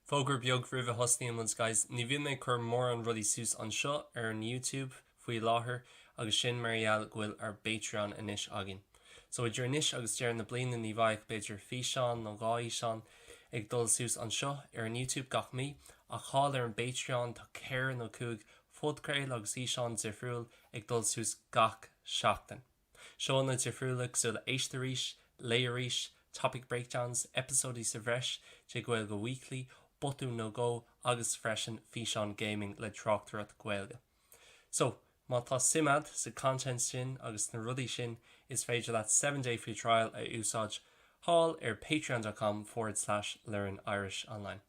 Fógur beag RÍOMHPHOST Níl guys, ní bhíon mé chur mór an rudí sús an seo ar an YouTube faoi láthair agus sin marall ghfuil ar Patreon inis agin. So I dúir inis agus dear na bliana ní bhaith beidir fí seán nó gáí seán ag dul sús an seo ar an YouTube gach mí a cháil ar an Patreon tá céir nó cúg fudcréil agus í seán difriúil ag dul sús gach seachtain. Seánna difriúlaach súla éistearíis, léiríis, topic breakdowns, episódí sa bhreis, te ghfuil go weekly, botú nó go agus freisin físeán gaming le tráchtarat Gaeilge. So, má tá simad sa content sin agus na rudí sin is féidir that 7-day free trial a úsáid hall ar patreon.com/learnirishonline.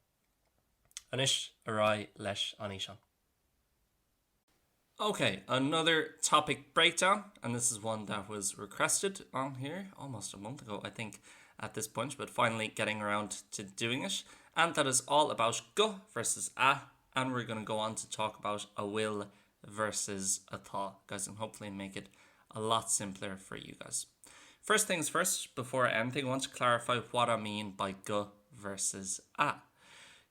Anis ará leis an íseán. Okay, another topic breakdown, and this is one that was requested on here almost a month ago, I think, at this point, but finally getting around to doing it. And that is all about go versus a, and we're going to go on to talk about a will versus a tá, guys, and hopefully make it a lot simpler for you guys. First things first, before anything, I want to clarify what I mean by go versus a.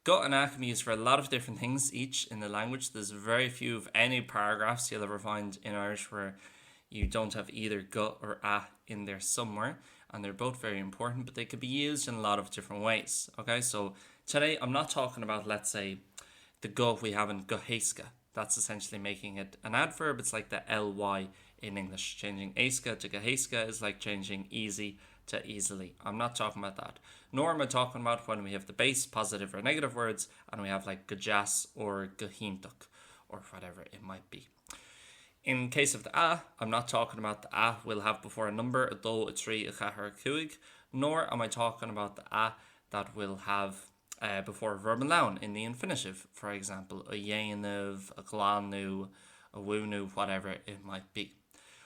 Go and a can be used for a lot of different things, each in the language. There's very few of any paragraphs you'll ever find in Irish where you don't have either go or a in there somewhere, and they're both very important, but they could be used in a lot of different ways. Okay, so today I'm not talking about, let's say, the go we have in gohéisce. That's essentially making it an adverb. It's like the ly in English. Changing éisce to gohéisce is like changing easy to easily. I'm not talking about that. Nor am I talking about when we have the base positive or negative words and we have like gojas or gohintach or whatever it might be. In case of the a, I'm not talking about the a we'll have before a number, a dó, a trí, a chathair, a cúig, nor am I talking about the a that we'll have before a verb and noun in the infinitive. For example, a dhéanamh, a glanú, a bhúnú, whatever it might be.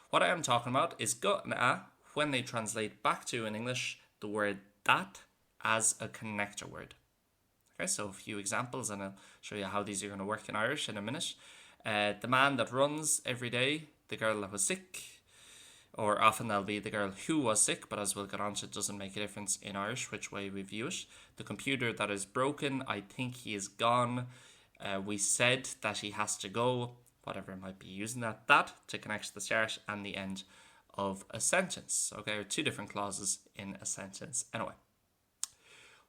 What I am talking about is go and a when they translate back to, in English, the word that as a connector word. Okay, so a few examples, and I'll show you how these are going to work in Irish in a minute. The man that runs every day, the girl that was sick, or often that'll be the girl who was sick, but as we'll get on to, it doesn't make a difference in Irish which way we view it. The computer that is broken, I think he is gone. We said that he has to go, whatever it might be, using that to connect the start and the end of a sentence. Okay, or two different clauses in a sentence. Anyway,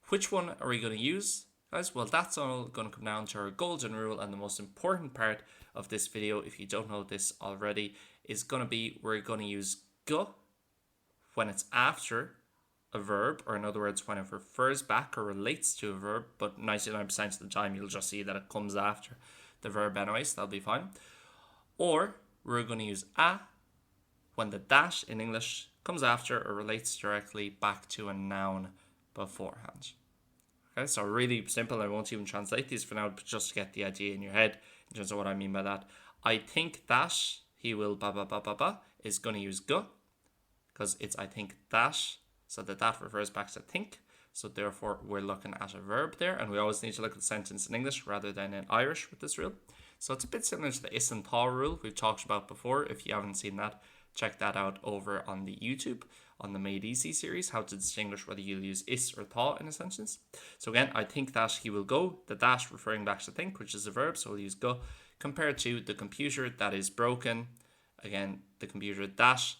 which one are we going to use, guys? Well, that's all going to come down to our golden rule, and the most important part of this video, if you don't know this already, is going to be we're going to use go when it's after a verb, or in other words, when it refers back or relates to a verb, but 99% of the time you'll just see that it comes after the verb anyway, so that'll be fine. Or we're going to use a when the dash in English comes after or relates directly back to a noun beforehand. Okay, so really simple. I won't even translate these for now, but just to get the idea in your head in terms of what I mean by that. I think that he will is going to use go because it's I think that, so that refers back to think. So therefore we're looking at a verb there, and we always need to look at the sentence in English rather than in Irish with this rule. So it's a bit similar to the is and tá rule we've talked about before. If you haven't seen that, check that out over on the YouTube on the Made Easy series, how to distinguish whether you'll use is or tá in a sentence. So again, I think that he will go, the that referring back to think, which is a verb, so we'll use go, compared to the computer that is broken. Again, the computer that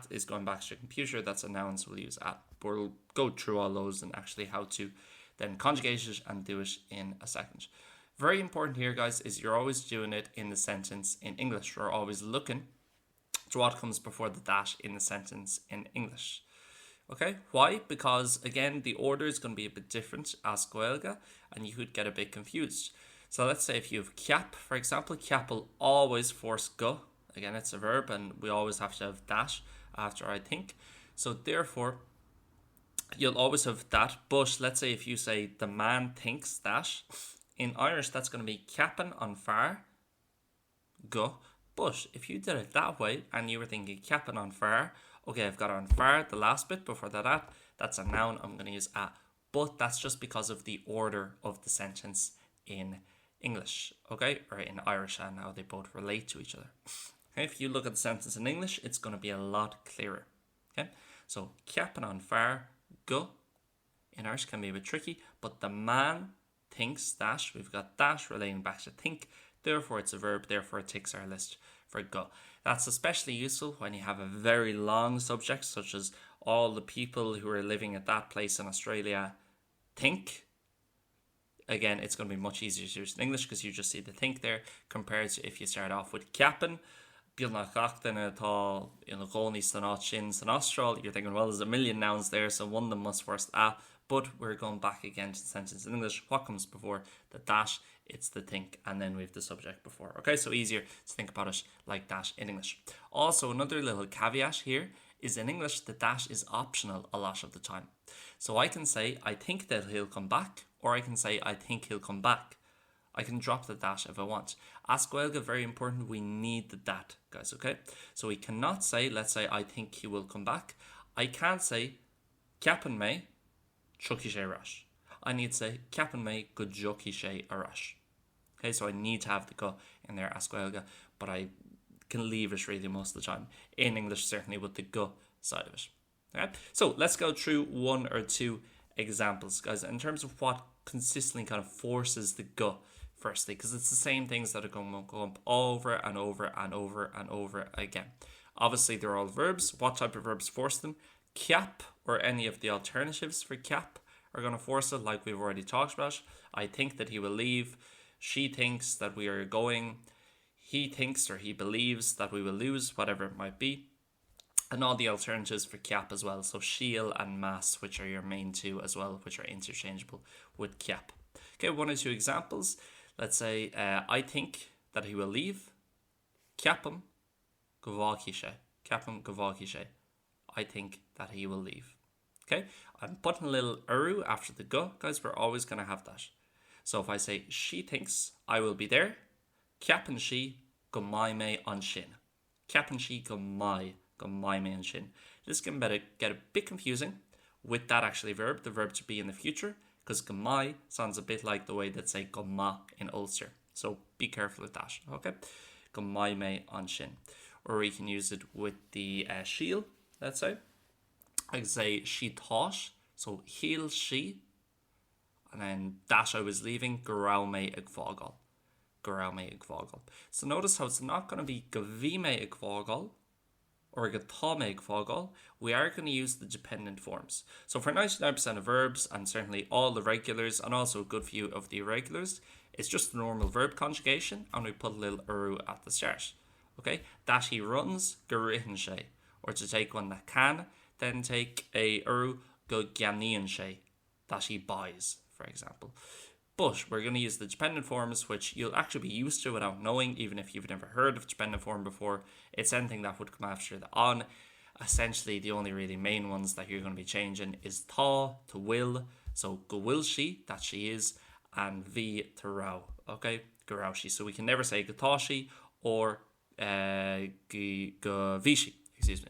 is going back to the computer, that's a noun, so we'll use at. But we'll go through all those and actually how to then conjugate it and do it in a second. Very important here, guys, is you're always doing it in the sentence in English. You're always looking to what comes before the that in the sentence in English. Okay, why? Because again, the order is going to be a bit different as Gaeilge, and you could get a bit confused. So let's say if you have ceap, for example, ceap will always force go. Again, it's a verb, and we always have to have that after I think. So therefore, you'll always have that. But let's say if you say the man thinks that, in Irish that's going to be ceapan an fear go. But if you did it that way and you were thinking ceapan an fear, okay, I've got an fear, the last bit before that, that's a noun, I'm going to use a. But that's just because of the order of the sentence in English, okay, or in Irish, and how they both relate to each other. Okay, if you look at the sentence in English, it's going to be a lot clearer. Okay, so ceapan an fear go in Irish can be a bit tricky, but the man thinks that. We've got that relating back to think. Therefore, it's a verb. Therefore, it ticks our list for go. That's especially useful when you have a very long subject, such as all the people who are living at that place in Australia think. Again, it's going to be much easier to use in English because you just see the think there, compared to if you start off with ceapan. You're thinking, well, there's a million nouns there, so one of them must first but we're going back again to the sentence in English. What comes before the dash? It's the think, and then we have the subject before. Okay, so easier to think about it like that in English. Also, another little caveat here is in English, the dash is optional a lot of the time. So I can say, I think that he'll come back, or I can say, I think he'll come back. I can drop the that if I want. Ascoelga, very important, we need the that, guys, okay? So we cannot say, let's say, I think he will come back. I can't say, ceapan me, chucky sé rash. I need to say, ceapan me, go jucky sé arash. Okay, so I need to have the go in there, Ascoelga, but I can leave it really most of the time. In English, certainly with the go side of it. Okay, so let's go through one or two examples, guys, in terms of what consistently kind of forces the go. Firstly, because it's the same things that are going to go up over and over and over and over again. Obviously, they're all verbs. What type of verbs force them? Ceap, or any of the alternatives for ceap, are going to force it, like we've already talked about. I think that he will leave. She thinks that we are going. He thinks or he believes that we will lose, whatever it might be. And all the alternatives for ceap as well. So she'll and mas, which are your main two as well, which are interchangeable with ceap. Okay, one or two examples. Let's say, I think that he will leave. Ceapam go bhfuil sé. Ceapam go bhfuil sé. I think that he will leave. Okay, I'm putting a little uru after the go, guys. We're always going to have that. So if I say, she thinks I will be there. Ceapan she go mai me an sin. Ceapan she go mai me an sin. This can get a bit confusing with that actually verb, the verb to be in the future. Because gamai sounds a bit like the way that say goma in Ulster. So be careful with that, okay? Gamai me an shin. Or we can use it with the she'll, let's say. I can say she thought, so he'll, she. And then that I was leaving, garau me ag fágal. Garau me ag fágal. So notice how it's not going to be gavi me ag fágal or gatá me ag fágal. We are going to use the dependent forms. So for 99% of verbs, and certainly all the regulars, and also a good few of the irregulars, it's just the normal verb conjugation, and we put a little uru at the start. Okay, that he runs, garihin sé. Or to take one that can, then take a uru, go ganian sé, that he buys, for example. But we're going to use the dependent forms, which you'll actually be used to without knowing, even if you've never heard of dependent form before. It's anything that would come after the on. Essentially, the only really main ones that you're going to be changing is tá to will. So go will she, that she is, and vi to rau. Okay, go rau she. So we can never say go tá she or go vi she. Excuse me.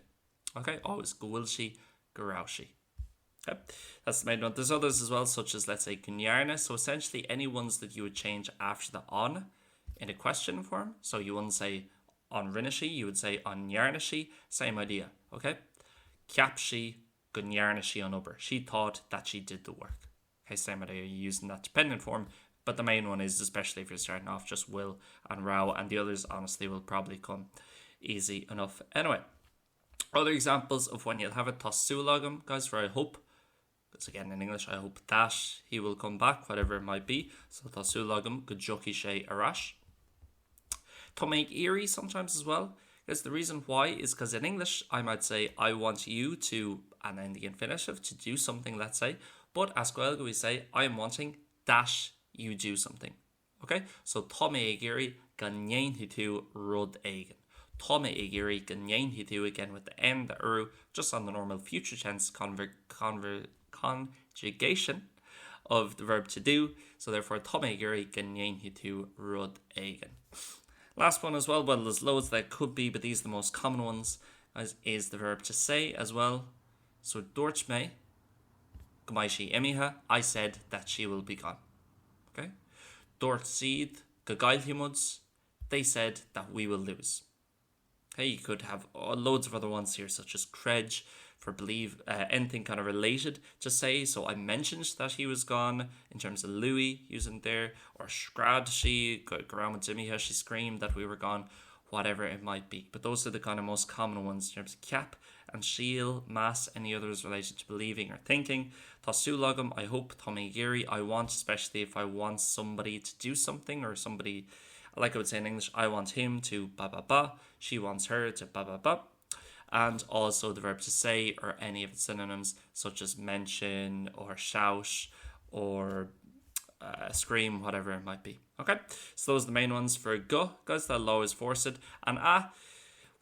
Okay, always go will she, go rau she. Okay, that's the main one. There's others as well, such as, let's say, gnyarna. So essentially any ones that you would change after the on in a question form. So you wouldn't say on rinnashi, you would say on yarnashi. Same idea, okay? Ceapshi gnyarnashi on uber. She thought that she did the work. Okay, same idea, you're using that dependent form. But the main one is, especially if you're starting off, just will and rau. And the others, honestly, will probably come easy enough. Anyway, other examples of when you'll have a tosulagam, guys, for I hope. Because again, in English, I hope that he will come back, whatever it might be. So tosulagam gujoki she arash. To make eerie sometimes as well. Because the reason why is because in English, I might say, I want you to, and then the infinitive, to do something, let's say. But as Gaeilge, we say, I am wanting that you do something. Okay? So, to me eerie, ganyen hitu rud eigen. To me eerie, ganyen hitu, again with the end, the uru, just on the normal future tense conjugation of the verb to do. So therefore, to me eerie, ganyen hitu rud eigen. Last one as well, well, there's loads that could be, but these are the most common ones, is the verb to say as well. So, dort me, gmaishi emiha, I said that she will be gone. Okay? Dort seed, gagailhimuds, they said that we will lose. Okay, you could have loads of other ones here, such as credge, for believe, anything kind of related to say. So I mentioned that he was gone in terms of Louis using there, or Scrad, she got around with Jimmy, how she screamed that we were gone, whatever it might be. But those are the kind of most common ones in terms of cap and shield, mass, any others related to believing or thinking. Tasulagam, I hope, Tommy Geary, I want, especially if I want somebody to do something, or somebody, like I would say in English, I want him to ba ba ba, she wants her to ba ba ba. And also the verb to say, or any of its synonyms, such as mention or shout or scream, whatever it might be. Okay, so those are the main ones for go, guys. That law is forced. And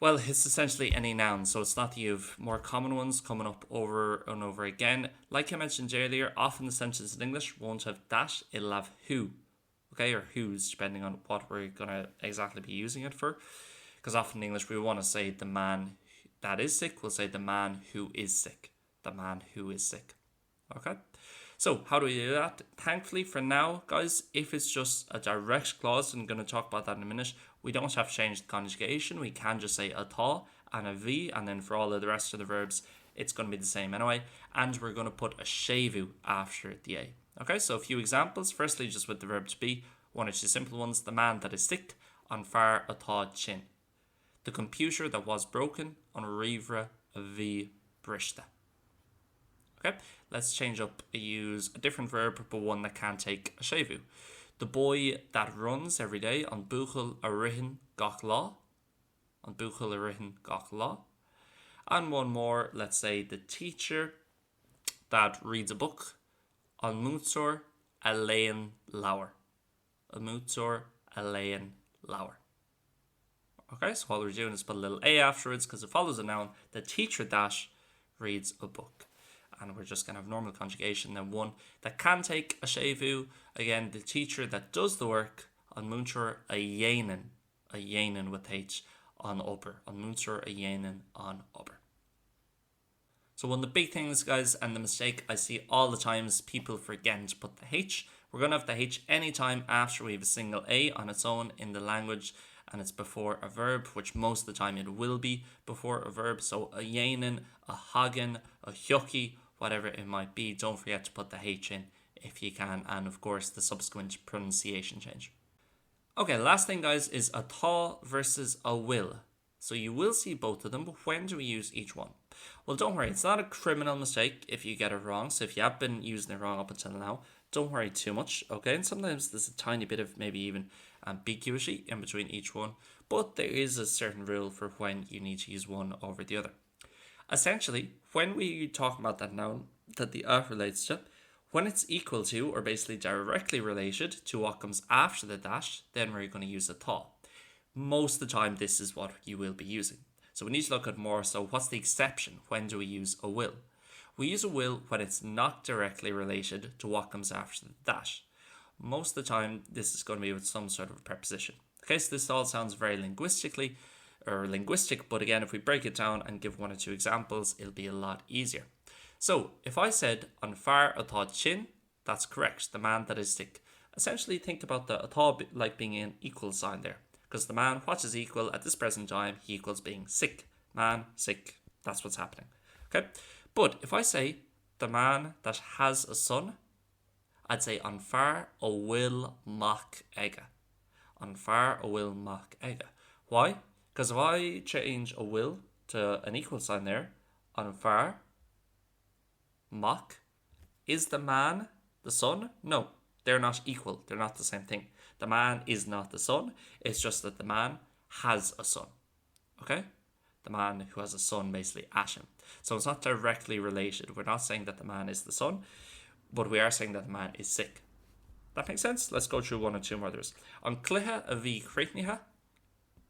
well, it's essentially any noun, so it's not that you have more common ones coming up over and over again. Like I mentioned earlier, often the sentence in English won't have that, it'll have who, okay, or whose, depending on what we're going to exactly be using it for. Because often in English we want to say the man that is sick, we'll say the man who is sick. The man who is sick. Okay? So, how do we do that? Thankfully, for now, guys, if it's just a direct clause, and I'm going to talk about that in a minute, we don't have to change the conjugation. We can just say a tha and a v, and then for all of the rest of the verbs, it's going to be the same anyway. And we're going to put a shevu after the a. Okay, so a few examples. Firstly, just with the verb to be, one or two simple ones. The man that is sick, an far atá chin. The computer that was broken, an rivra a v brishta. Okay, let's change up, use a different verb, but one that can take a shevu. The boy that runs every day, an bhfuil a rihin gach lá. An bhfuil a rihin gach lá. And one more, let's say the teacher that reads a book, an mútsor a léan leabhar. An mútsor a léan leabhar. Okay, so all we're doing is put a little a afterwards because it follows a noun. The teacher that reads a book. And we're just going to have normal conjugation. Then one that can take a shevu. Again, the teacher that does the work, an múnsur a dhéanann with H on upper. An múnsur a dhéanann on upper. So one of the big things, guys, and the mistake I see all the time is people forgetting to put the H. We're going to have the H anytime after we have a single A on its own in the language, and it's before a verb, which most of the time it will be before a verb. So a dhéanann, a hagan, a hiuchi, whatever it might be, don't forget to put the H in if you can, and of course the subsequent pronunciation change. Okay, last thing, guys, is a tha versus a will. So you will see both of them, but when do we use each one? Well, don't worry, it's not a criminal mistake if you get it wrong. So if you have been using it wrong up until now, don't worry too much, okay? And sometimes there's a tiny bit of maybe even ambiguity in between each one, but there is a certain rule for when you need to use one over the other. Essentially, when we talk about that noun that the relates to, when it's equal to, or basically directly related to what comes after the dash, then we're going to use a tha. Most of the time, this is what you will be using. So we need to look at more, so what's the exception? When do we use a will? We use a will when it's not directly related to what comes after the dash. Most of the time, this is going to be with some sort of preposition. Okay, so this all sounds very linguistic, but again, if we break it down and give one or two examples, it'll be a lot easier. So, if I said, an far atá chin, that's correct, the man that is sick. Essentially, think about the atá like being an equal sign there. Because the man, what is equal at this present time, he equals being sick. Man, sick, that's what's happening. Okay, but if I say, the man that has a son, I'd say, an far a will mach ega. An far a will mach ega. Why? Because if I change a will to an equal sign there, an far mach, is the man the son? No, they're not equal. They're not the same thing. The man is not the son. It's just that the man has a son. Okay? The man who has a son basically at him. So it's not directly related. We're not saying that the man is the son, but we are saying that the man is sick. That makes sense? Let's go through one or two more others. An cluiche a bhí creicnithe,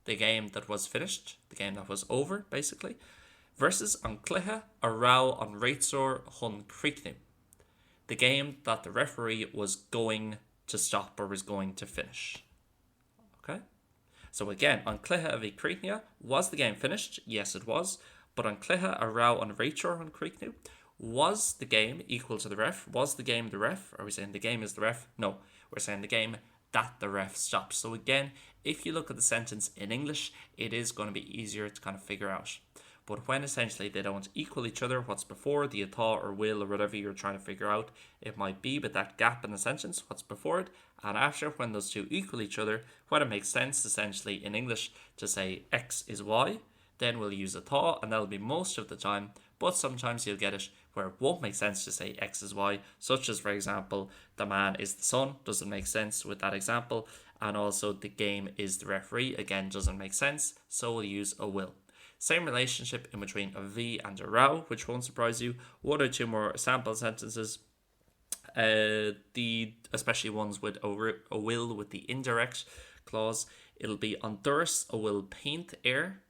the game that was finished, the game that was over, basically, versus an cluiche a rá an réiteóir chun creicniú, the game that the referee was going to stop or was going to finish. Okay? So again, an cluiche a bhí creicnithe, was the game finished? Yes, it was. But an cluiche a rá an réiteóir chun creicniú, was the game equal to the ref? Was the game the ref? Are we saying the game is the ref? No, we're saying the game that the ref stopped. So again, if you look at the sentence in English, it is going to be easier to kind of figure out. But when essentially they don't equal each other, what's before the atá or will or whatever you're trying to figure out, it might be, but that gap in the sentence, what's before it and after, when those two equal each other, when it makes sense essentially in English to say X is Y, then we'll use atá, and that'll be most of the time. But sometimes you'll get it where it won't make sense to say X is Y, such as, for example, the man is the son, doesn't make sense with that example, and also the game is the referee, again, doesn't make sense, so we'll use a will. Same relationship in between a V and a rao, which won't surprise you. One or two more sample sentences. Especially ones with a will with the indirect clause. It'll be an doras a will paint air.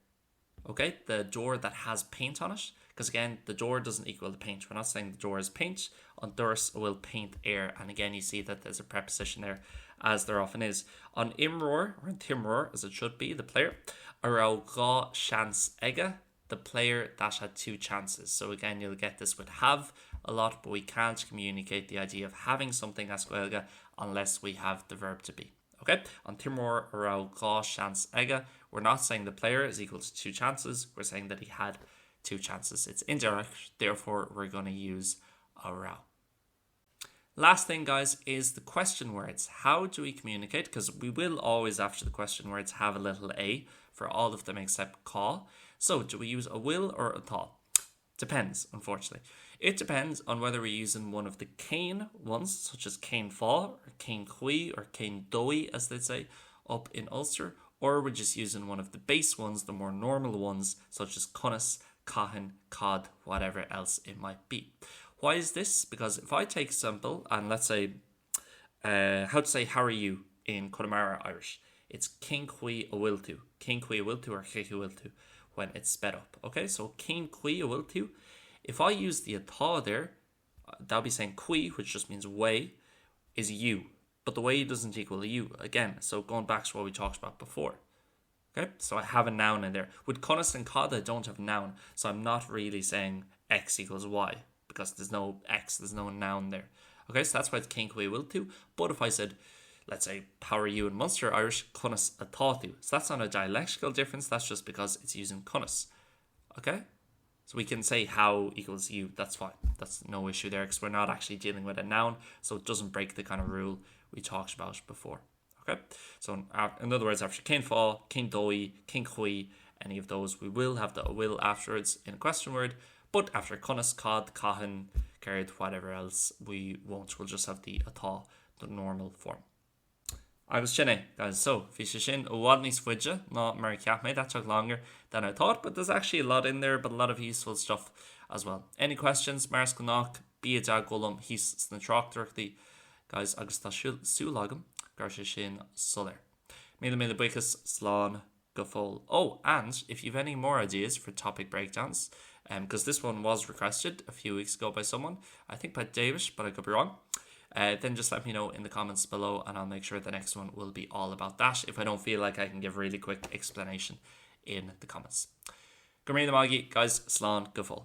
Okay, the door that has paint on it. Because again, the door doesn't equal the paint. We're not saying the door is paint. An doras a will paint air. And again, you see that there's a preposition there, as there often is. On imror, or timror, as it should be, the player. Arau ga chance ega, the player that had two chances. So again, you'll get this with have a lot, but we can't communicate the idea of having something as gaeilge unless we have the verb to be. Okay, on timor arau ga chance ega, we're not saying the player is equal to two chances, we're saying that he had two chances. It's indirect, therefore we're going to use arau. Last thing, guys, is the question words. How do we communicate? Because we will always, after the question words, have a little a for all of them except ca. So do we use a will or a tá? Depends, unfortunately. It depends on whether we're using one of the cane ones, such as cane fá, or cane chui, or cane dói, as they'd say, up in Ulster, or we're just using one of the base ones, the more normal ones, such as cunas, cahan, cod, whatever else it might be. Why is this? Because if I take simple, and let's say, how to say how are you in Connemara Irish, it's cén chuí a bhfuil tú, cén chuí a bhfuil tú, or chéich a bhfuil tú, when it's sped up. Okay, so cén chuí a bhfuil tú. If I use the atá there, that'll be saying chuí, which just means way, is you. But the way doesn't equal you again. So going back to what we talked about before. Okay, so I have a noun in there. With cunas and cod, I don't have a noun. So I'm not really saying X equals Y, because there's no X, there's no noun there. Okay, so that's why it's cén chuí a bhfuil tú. But if I said, let's say, how are you in Munster Irish, cunas atá tú. So that's not a dialectical difference, that's just because it's using cunas. Okay? So we can say how equals you, that's fine. That's no issue there, because we're not actually dealing with a noun, so it doesn't break the kind of rule we talked about before. Okay? So in other words, after cén fá, cén dói, cén chuí, any of those, we will have the will afterwards in a question word, but after cunas, cod, cahan, caird, whatever else, we won't. We'll just have the atá, the normal form. Agus sinné, guys, so bhí sé sin ó bhád níos fuide ná mar ceap mé, that took longer than I thought, but there's actually a lot in there, but a lot of useful stuff as well. Any questions, Mars Gnach, bí a dag golum hís sna tráchtarachtaí, guys, agus tá súlagam, gar sé sin solir. Míle buchas slán go fóil. Oh, and if you've any more ideas for topic breakdowns, because this one was requested a few weeks ago by someone, I think by David, but I could be wrong. Then just let me know in the comments below, and I'll make sure the next one will be all about that if I don't feel like I can give a really quick explanation in the comments. Go mí na magi, guys, slán go fóil.